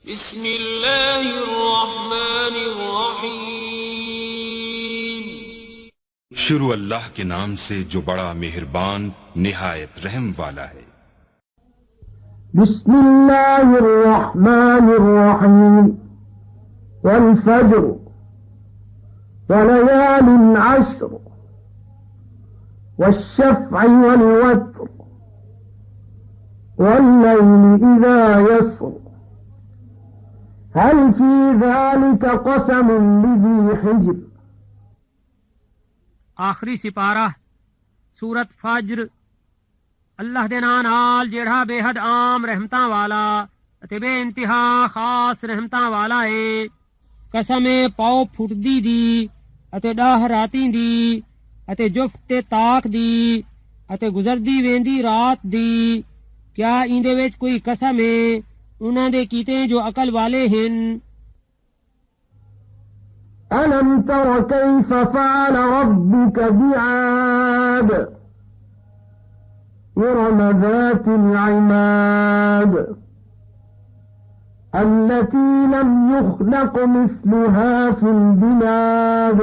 बिस्मिल्लाहिर्रहमानिर्रहीम। शुरू अल्लाह के नाम से जो बड़ा मेहरबान निहायत रहम वाला है। बिस्मिल्लाहिर्रहमानिर्रहीम। वल फज्र वलयालिन अश्र वश्शफ़्इ वल वत्र वल्लैलि इज़ा यस्र हल फी ज़ालिका क़समुन लिज़ी हिज्र। आखिरी सिपारा सूरत फज्र। अल्लाह दे नाम नाल जेड़ा बेहद आम रहमतां वाला अते बेइंतहा खास रहमतां वाला है। कसम है पाओ फुटदी दी अते डाह राती दी अते जुफ्त ताक दी अते गुजरदी वेंदी रात दी। क्या इंदे विच कोई कसम है उन्हां दे कीते जो अकल वाले हैं। अलम तर कैफ फ़अल रब्बुक बिआद इरम ज़ातिल इमाद التي لم يخلق مثلها في البلاد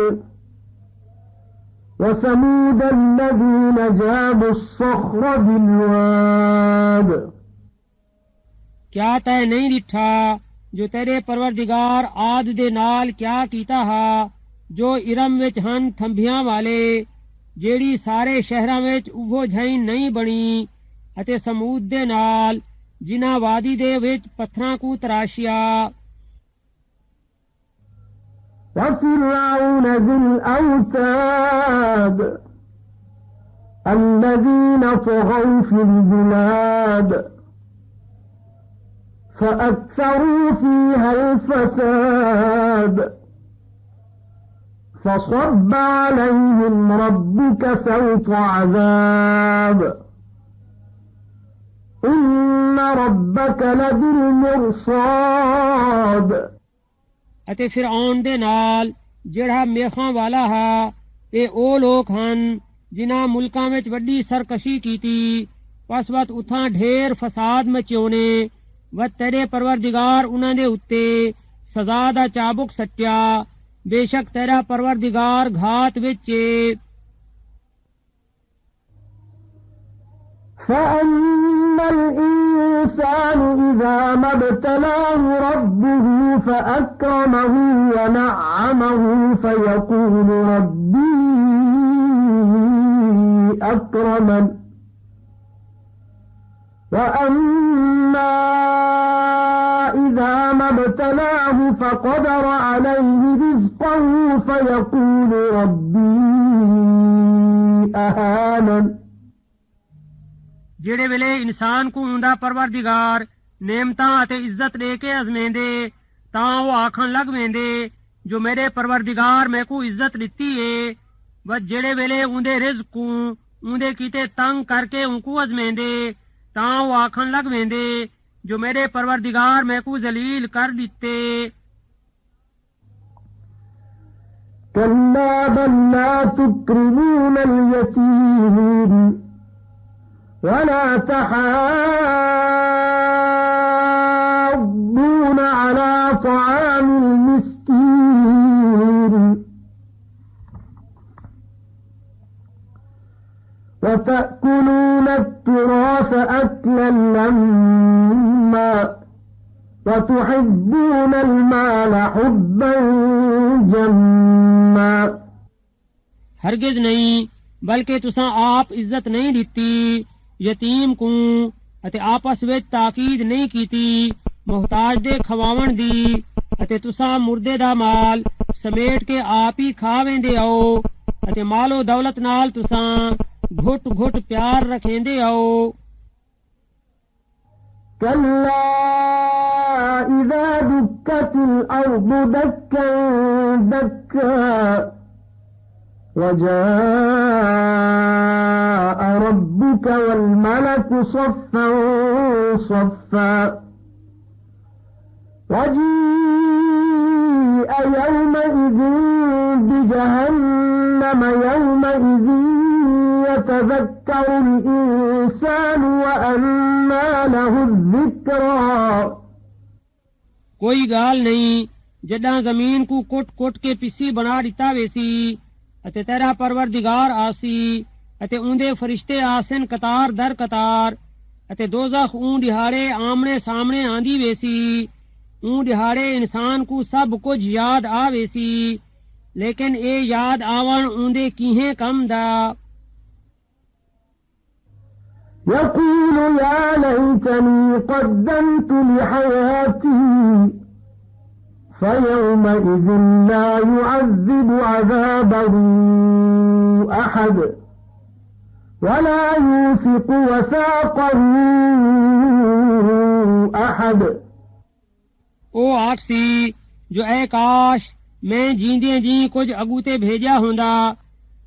وثمود الذين جابوا الصخر بالواد। क्या तै नहीं दिठा जो तेरे परवरदिगार आद दे नाल क्या कीता हा जो इरम विच हन थंबियां वाले जेड़ी सारे शहरां विच उभो झाई नहीं बनी अते समूद दे नाल जिन्हां वादी दे विच पत्थरां को तराशिया। وفرعون ذي الأوتاد الذين طغوا في البلاد فأكثروا فيها الفساد فصب عليهم ربك سوط عذاب إن ربك لبالمرصاد। अते फिरऔन दे नाल जेड़ा मेखां वाला हा ते ओ लोग हन जिन्हां मुल्कां विच वड्डी सरकशी कीती पस वत उथां ढेर फसाद मचियोने व तेरे परवरदिगार उन्हां दे उत्ते सजा दा चाबुक सट्या। बेशक तेरा परवरदिगार घात विच فأما الإنسان إذا ما ابتلاه ربه فأكرمه ونعمه فيقول ربي أكرمن وأما إذا ما ابتلاه فقدر عليه رزقه فيقول ربي أهانن। जेड़े वेले इंसान को उंदा परवरदिगार नेमतां अते इज्जत दे के अजमेंदे तां वो आखन लग वेंदे जो मेरे परवरदिगार मैं को इज्जत दिती है। व जेड़े वेले उंदे रिज़्क को उंदे कीते तंग करके उनको अजमेंदे तां वो आखन लग वेंदे जो मेरे परवरदिगार मैं को जलील कर दिते। كلا بل لا تكرمون اليتيم ولا تحاضون على طعام المسكين وتأكلون التراث أكلا لما وتحبون المال حبا جما। हरगिज नहीं बल्कि तुसां आप इज्जत नहीं दिती यतीम को अते आपस विच ताकीद नहीं कीती मुहताज दे खवावण दी अते तुसां मुर्दे दा माल समेट के आप ही खा वेंदे आओ अते मालो दौलत नाल तुसां घुट घुट प्यार रखेंदे आओ। كلا إذا دكت الأرض دكا دكا وجاء ربك والملك صفا صفا وجيء يومئذ بجهنم يومئذ يتذكر الإنسان وأنى له الذكرى कोई गाल नहीं जॾां ज़मीन को कुट कुट के पिसी बना दिता वेसी अते तेरा परवरदिगार आसी अते उंदे फरिश्ते आसन कतार दर कतार अते दोज़ख ऊं दिहाड़े आमने सामने आंदी वेसी ऊं दिहाड़े इंसान को सब कुछ याद आ वेसी लेकिन ए याद आवन उंदे कीहे कम दा يقول يا ليتني قدمت لحياتي فيومئذ لا يعذب عذابه أحد ولا يوثق وثاقه أحد ओ आखसी जो ऐ काश मैं जींदे जी कुछ अगूते भेजा हुंदा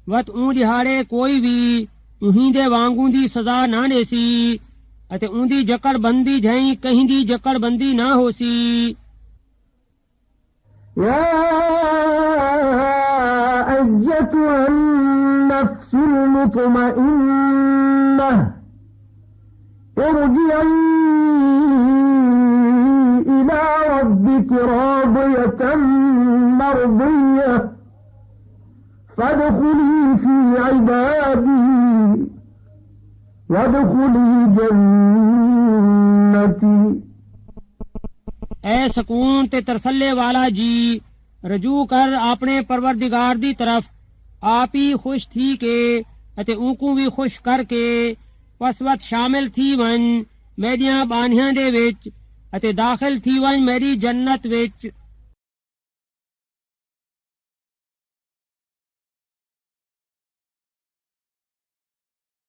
वत ऊं दिहाड़े कोई भी उहीं दे वांगू दी सजा ना देसी अते उंदी जकड़ बंदी झई कहीं दी जकड़ बंदी ना होसी يا أيتها النفس المطمئنة ارجعي إلى ربك راضية مرضية فادخلي في عبادي وادخلي جنتي ऐ सकून ते तरसल्ले वाला जी रजू कर अपने परवरदिगार दी तरफ आप ही खुश थी के अते ऊकू भी खुश करके वसवत शामिल थी वन मेरिया बानियां दे विच अते दाखिल थी वन मेरी जन्नत विच